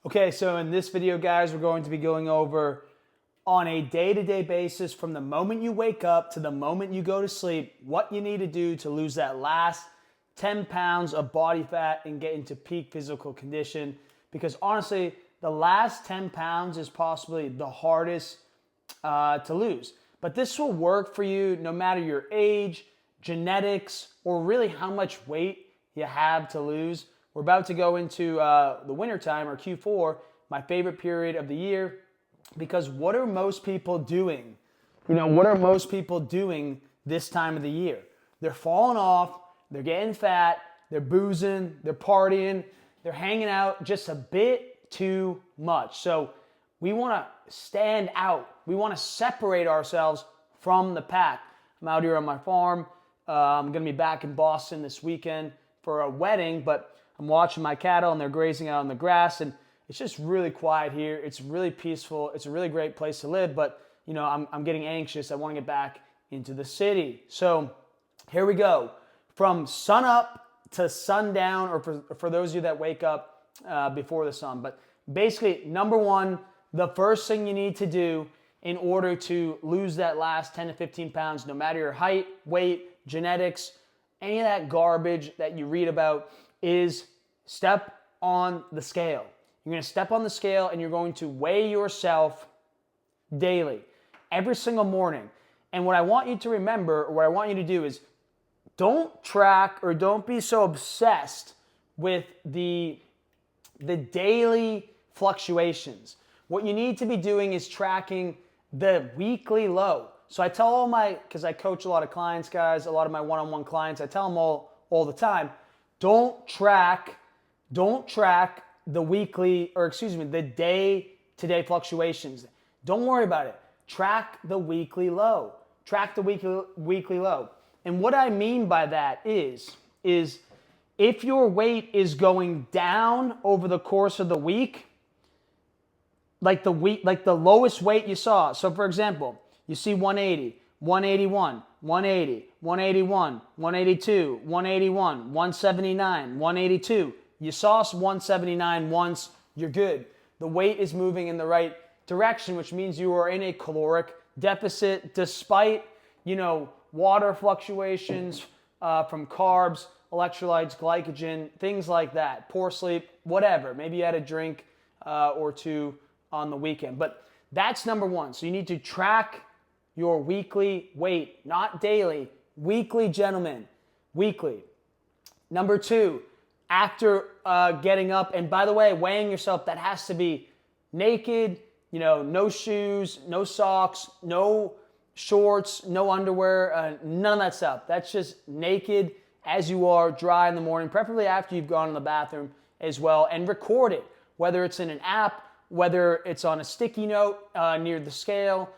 Okay, so in this video, guys, we're going to be going over on a day-to-day basis from the moment you wake up to the moment you go to sleep, what you need to do to lose that last 10 pounds of body fat and get into peak physical condition. Because honestly, the last 10 pounds is possibly the hardest to lose. But this will work for you no matter your age, genetics, or really how much weight you have to lose. We're about to go into the wintertime, or Q4, my favorite period of the year, because what are most people doing? What are most people doing this time of the year? They're falling off, they're getting fat, they're boozing, they're partying, they're hanging out just a bit too much. So we want to stand out. We want to separate ourselves from the pack. I'm out here on my farm. I'm going to be back in Boston this weekend for a wedding, but I'm watching my cattle and they're grazing out on the grass, and it's just really quiet here. It's really peaceful. It's a really great place to live, but I'm getting anxious. I want to get back into the city. So here we go. From sun up to sundown, or for those of you that wake up before the sun. But basically, number one, the first thing you need to do in order to lose that last 10 to 15 pounds, no matter your height, weight, genetics, any of that garbage that you read about, is step on the scale. You're going to step on the scale and you're going to weigh yourself daily, every single morning. And what I want you to remember, or what I want you to do, is don't track, or don't be so obsessed with the daily fluctuations. What you need to be doing is tracking the weekly low. So I tell because I coach a lot of clients, guys, a lot of my one-on-one clients, I tell them all the time, don't track the weekly, the day-to-day fluctions. Don't worry about it. Track the weekly low. Track the weekly low. And what I mean by that is if your weight is going down over the course of the week, like the lowest weight you saw. So for example, you see 180, 181, 180, 181, 182, 181, 179, 182. You saw 179 once, you're good. The weight is moving in the right direction, which means you are in a caloric deficit despite, water fluctuations from carbs, electrolytes, glycogen, things like that, poor sleep, whatever. Maybe you had a drink or two on the weekend. But that's number one. So you need to track your weekly weight, not daily. Weekly, gentlemen. Weekly. Number two, after getting up, and by the way, weighing yourself, that has to be naked, no shoes, no socks, no shorts, no underwear, none of that stuff. That's just naked as you are, dry in the morning, preferably after you've gone to the bathroom as well, and record it, whether it's in an app, whether it's on a sticky note near the scale,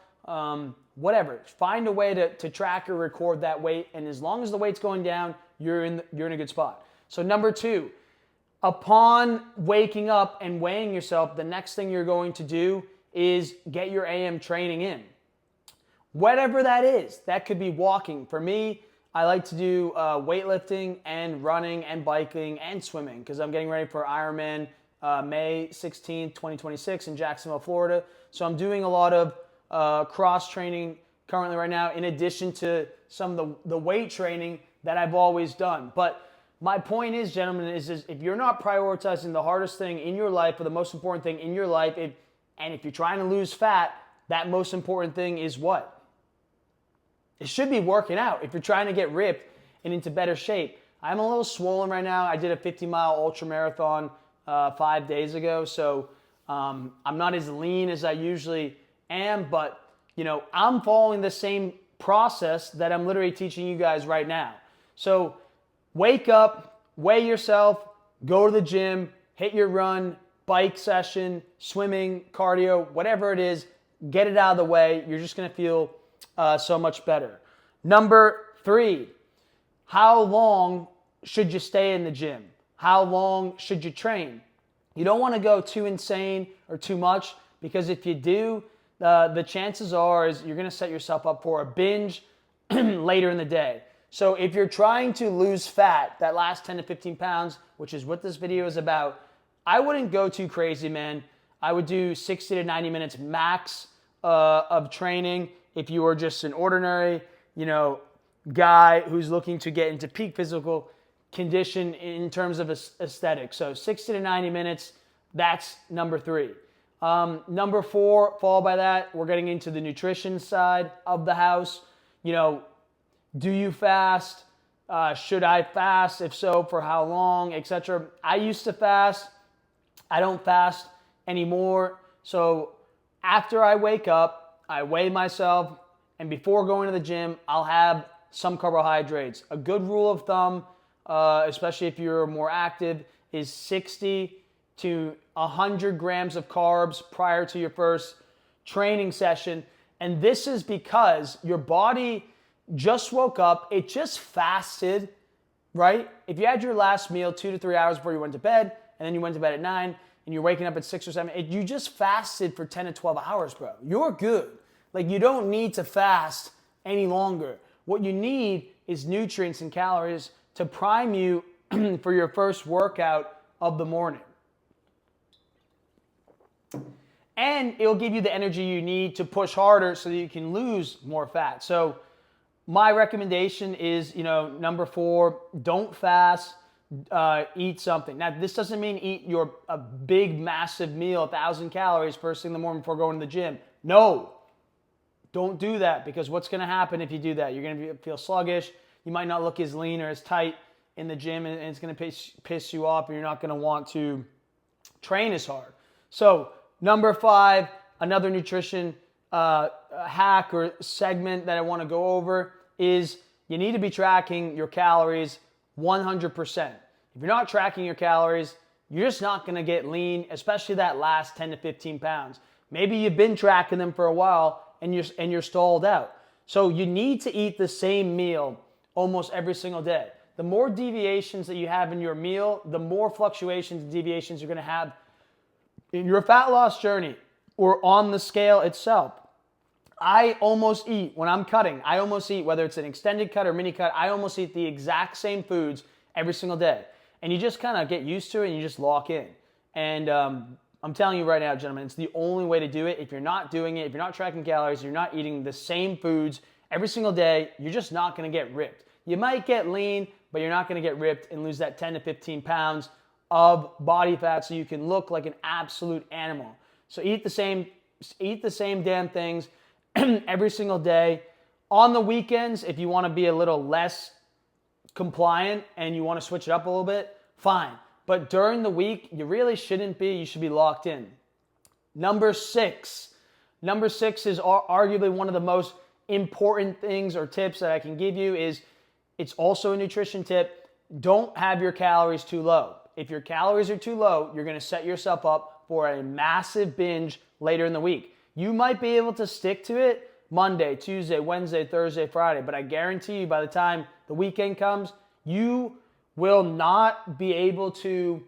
whatever. Find a way to track or record that weight, and as long as the weight's going down, you're in a good spot. So number two, upon waking up and weighing yourself, the next thing you're going to do is get your AM training in. Whatever that is, that could be walking. For me, I like to do weightlifting and running and biking and swimming because I'm getting ready for Ironman May 16th, 2026 in Jacksonville, Florida. So I'm doing a lot of cross training currently right now, in addition to some of the weight training that I've always done. But my point is, gentlemen, is if you're not prioritizing the hardest thing in your life, or the most important thing in your life, and if you're trying to lose fat, that most important thing is what? It should be working out if you're trying to get ripped and into better shape. I'm a little swollen right now. I did a 50-mile ultra marathon 5 days ago, so I'm not as lean as I usually am, but I'm following the same process that I'm literally teaching you guys right now. So wake up, weigh yourself, go to the gym, hit your run, bike session, swimming, cardio, whatever it is, get it out of the way. You're just going to feel so much better. Number three, how long should you stay in the gym? How long should you train? You don't want to go too insane or too much, because if you do, the chances are is you're going to set yourself up for a binge later in the day. So if you're trying to lose fat, that last 10 to 15 pounds, which is what this video is about, I wouldn't go too crazy, man. I would do 60 to 90 minutes max of training if you are just an ordinary, guy who's looking to get into peak physical condition in terms of aesthetics. So 60 to 90 minutes, that's number 3. Number 4, followed by that, we're getting into the nutrition side of the house. Do you fast? Should I fast? If so, for how long, etc. I used to fast. I don't fast anymore. So after I wake up, I weigh myself, and before going to the gym, I'll have some carbohydrates. A good rule of thumb, especially if you're more active, is 60 to 100 grams of carbs prior to your first training session. And this is because your body just woke up, it just fasted, right? If you had your last meal 2 to 3 hours before you went to bed, and then you went to bed at 9, and you're waking up at 6 or 7, you just fasted for 10 to 12 hours, bro. You're good. Like, you don't need to fast any longer. What you need is nutrients and calories to prime you for your first workout of the morning. And it'll give you the energy you need to push harder so that you can lose more fat. So my recommendation is, number 4, don't fast, eat something. Now, this doesn't mean eat a big, massive meal, 1,000 calories first thing in the morning before going to the gym. No, don't do that, because what's going to happen if you do that? You're going to feel sluggish. You might not look as lean or as tight in the gym, and it's going to piss you off, and you're not going to want to train as hard. So number 5, another nutrition hack or segment that I want to go over is you need to be tracking your calories 100%. If you're not tracking your calories, you're just not going to get lean, especially that last 10 to 15 pounds. Maybe you've been tracking them for a while and you're stalled out. So you need to eat the same meal almost every single day. The more deviations that you have in your meal, the more fluctuations and deviations you're going to have in your fat loss journey or on the scale itself. I almost eat, when I'm cutting, whether it's an extended cut or mini cut, I almost eat the exact same foods every single day. And you just kind of get used to it and you just lock in. And I'm telling you right now, gentlemen, it's the only way to do it. If you're not doing it, if you're not tracking calories, you're not eating the same foods every single day, you're just not going to get ripped. You might get lean, but you're not going to get ripped and lose that 10 to 15 pounds of body fat so you can look like an absolute animal. So eat the same damn things every single day. On the weekends, if you want to be a little less compliant and you want to switch it up a little bit, fine. But during the week, you really shouldn't be. You should be locked in. Number 6. Number 6 is arguably one of the most important things or tips that I can give you. It's also a nutrition tip. Don't have your calories too low. If your calories are too low, you're going to set yourself up for a massive binge later in the week. You might be able to stick to it Monday, Tuesday, Wednesday, Thursday, Friday, but I guarantee you by the time the weekend comes, you will not be able to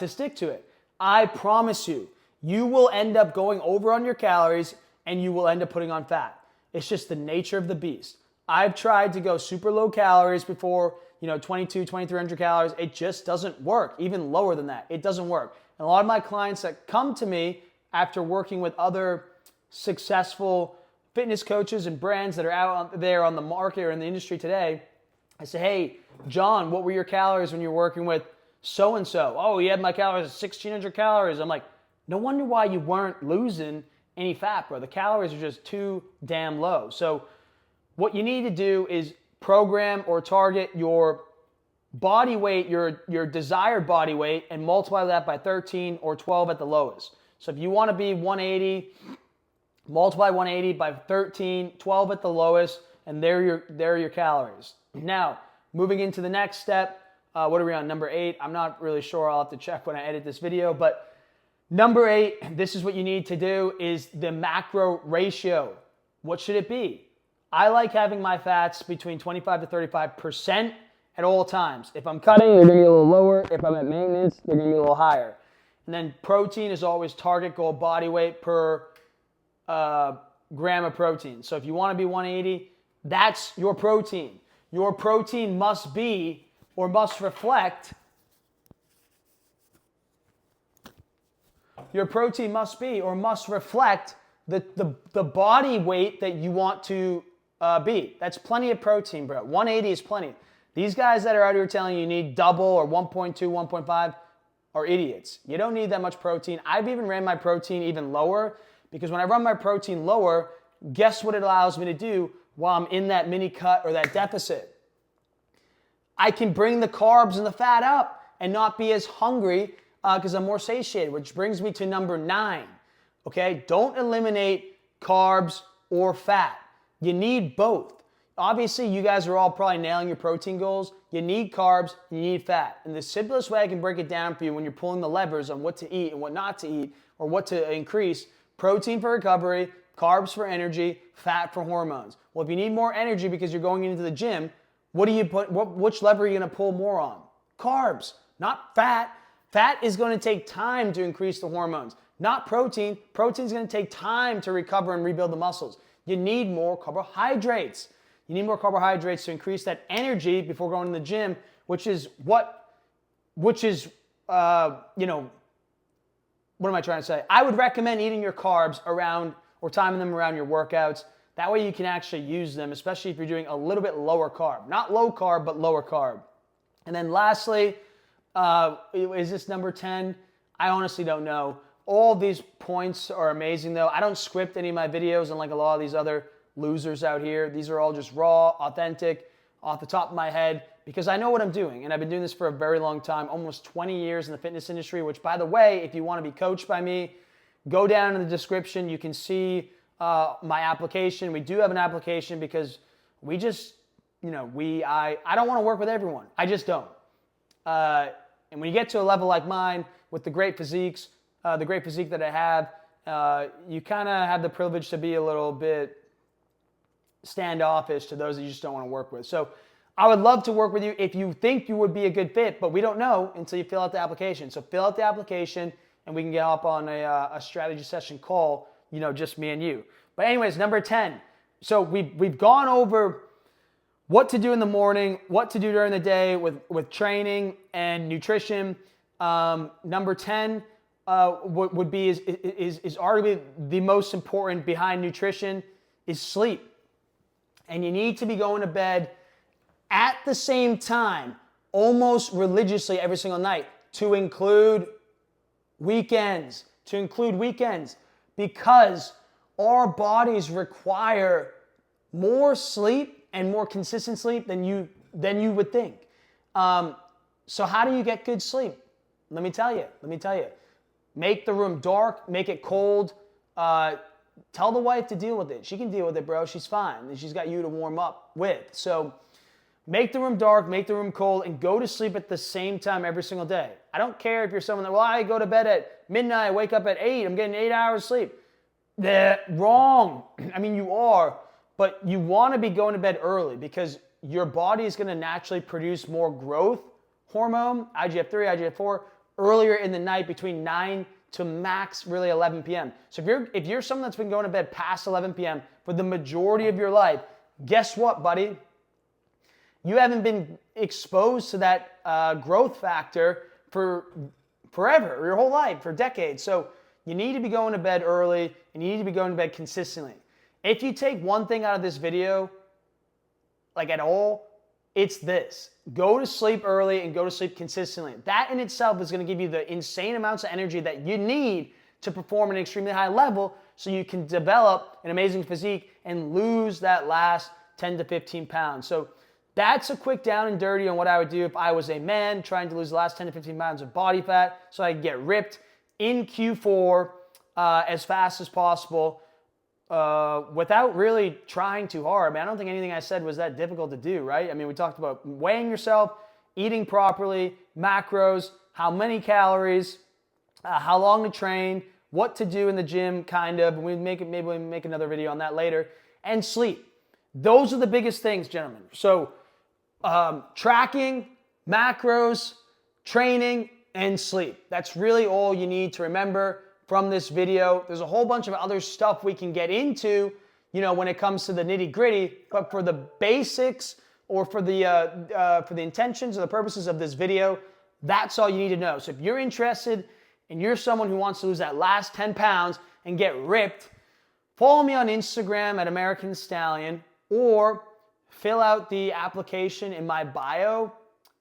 stick to it. I promise you, you will end up going over on your calories and you will end up putting on fat. It's just the nature of the beast. I've tried to go super low calories before, 2,300 calories. It just doesn't work. Even lower than that, it doesn't work. And a lot of my clients that come to me after working with other successful fitness coaches and brands that are out there on the market or in the industry today, I say, hey, John, what were your calories when you were working with so-and-so? Oh, you had my calories at 1,600 calories. I'm like, no wonder why you weren't losing any fat, bro. The calories are just too damn low. So what you need to do is program or target your body weight, your desired body weight, and multiply that by 13 or 12 at the lowest. So if you want to be 180, multiply 180 by 13, 12 at the lowest, and there are your calories. Now, moving into the next step, what are we on, number 8? I'm not really sure. I'll have to check when I edit this video, but number 8, this is what you need to do, is the macro ratio. What should it be? I like having my fats between 25 to 35% at all times. If I'm cutting, they're going to be a little lower. If I'm at maintenance, they're going to be a little higher. And then protein is always target goal body weight per gram of protein. So if you want to be 180, that's your protein. Your protein must be or must reflect your protein must be or must reflect the body weight that you want to be. That's plenty of protein, bro. 180 is plenty. These guys that are out here telling you need double or 1.2, 1.5 are idiots. You don't need that much protein. I've even ran my protein even lower because when I run my protein lower, guess what it allows me to do while I'm in that mini cut or that deficit? I can bring the carbs and the fat up and not be as hungry because I'm more satiated, which brings me to number 9. Okay, don't eliminate carbs or fat. You need both. Obviously, you guys are all probably nailing your protein goals. You need carbs, you need fat. And the simplest way I can break it down for you when you're pulling the levers on what to eat and what not to eat or what to increase, protein for recovery, carbs for energy, fat for hormones. Well, if you need more energy because you're going into the gym, which lever are you going to pull more on? Carbs, not fat. Fat is going to take time to increase the hormones, not protein. Protein is going to take time to recover and rebuild the muscles. You need more carbohydrates. You need more carbohydrates to increase that energy before going to the gym, what am I trying to say? I would recommend eating your carbs around or timing them around your workouts. That way you can actually use them, especially if you're doing a little bit lower carb. Not low carb, but lower carb. And then lastly, is this number 10? I honestly don't know. All these points are amazing though. I don't script any of my videos unlike a lot of these other losers out here. These are all just raw, authentic, off the top of my head, because I know what I'm doing. And I've been doing this for a very long time, almost 20 years in the fitness industry, which by the way, if you want to be coached by me, go down in the description. You can see my application. We do have an application because we just, I don't want to work with everyone. I just don't. And when you get to a level like mine with the great physique that I have, you kind of have the privilege to be a little bit standoffish to those that you just don't want to work with. So I would love to work with you if you think you would be a good fit, but we don't know until you fill out the application. So fill out the application and we can get up on a strategy session call, just me and you. But anyways, number 10. So we've gone over what to do in the morning, what to do during the day with training and nutrition. Number 10 would be is arguably the most important behind nutrition is sleep. And you need to be going to bed at the same time, almost religiously every single night, to include weekends, because our bodies require more sleep and more consistent sleep than you would think. So how do you get good sleep? Let me tell you. Make the room dark, make it cold. Tell the wife to deal with it. She can deal with it, bro. She's fine. And she's got you to warm up with. So make the room dark, make the room cold, and go to sleep at the same time every single day. I don't care if you're someone that, I go to bed at midnight, wake up at 8, I'm getting 8 hours sleep. Wrong. I mean, you are, but you want to be going to bed early because your body is going to naturally produce more growth hormone, IGF-3, IGF-4, earlier in the night between 9 to max really 11 p.m. So if you're someone that's been going to bed past 11 p.m. for the majority of your life, guess what, buddy? You haven't been exposed to that growth factor for forever, your whole life, for decades. So you need to be going to bed early and you need to be going to bed consistently. If you take one thing out of this video, like at all, it's this. Go to sleep early and go to sleep consistently. That in itself is going to give you the insane amounts of energy that you need to perform at an extremely high level so you can develop an amazing physique and lose that last 10 to 15 pounds. So that's a quick down and dirty on what I would do if I was a man trying to lose the last 10 to 15 pounds of body fat so I could get ripped in Q4 as fast as possible without really trying too hard. I mean, I don't think anything I said was that difficult to do, right? I mean, we talked about weighing yourself, eating properly, macros, how many calories, how long to train, what to do in the gym, kind of. Maybe we make another video on that later. And sleep. Those are the biggest things, gentlemen. So tracking, macros, training, and sleep. That's really all you need to remember from this video. There's a whole bunch of other stuff we can get into, when it comes to the nitty gritty, but for the basics or for the intentions or the purposes of this video, that's all you need to know. So if you're interested and you're someone who wants to lose that last 10 pounds and get ripped, follow me on Instagram at American Stallion, or fill out the application in my bio,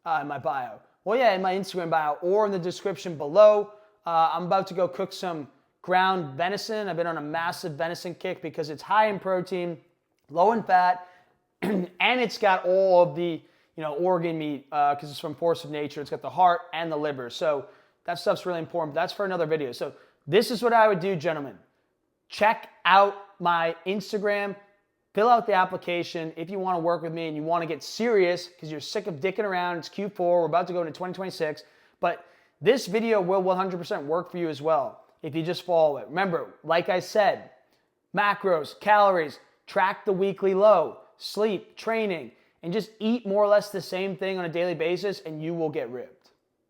in my Instagram bio, or in the description below. I'm about to go cook some ground venison. I've been on a massive venison kick because it's high in protein, low in fat, and it's got all of the organ meat because it's from Force of Nature. It's got the heart and the liver. So that stuff's really important. But that's for another video. So this is what I would do, gentlemen. Check out my Instagram. Fill out the application if you want to work with me and you want to get serious because you're sick of dicking around. It's Q4. We're about to go into 2026. But this video will 100% work for you as well if you just follow it. Remember, like I said, macros, calories, track the weekly low, sleep, training, and just eat more or less the same thing on a daily basis and you will get ripped.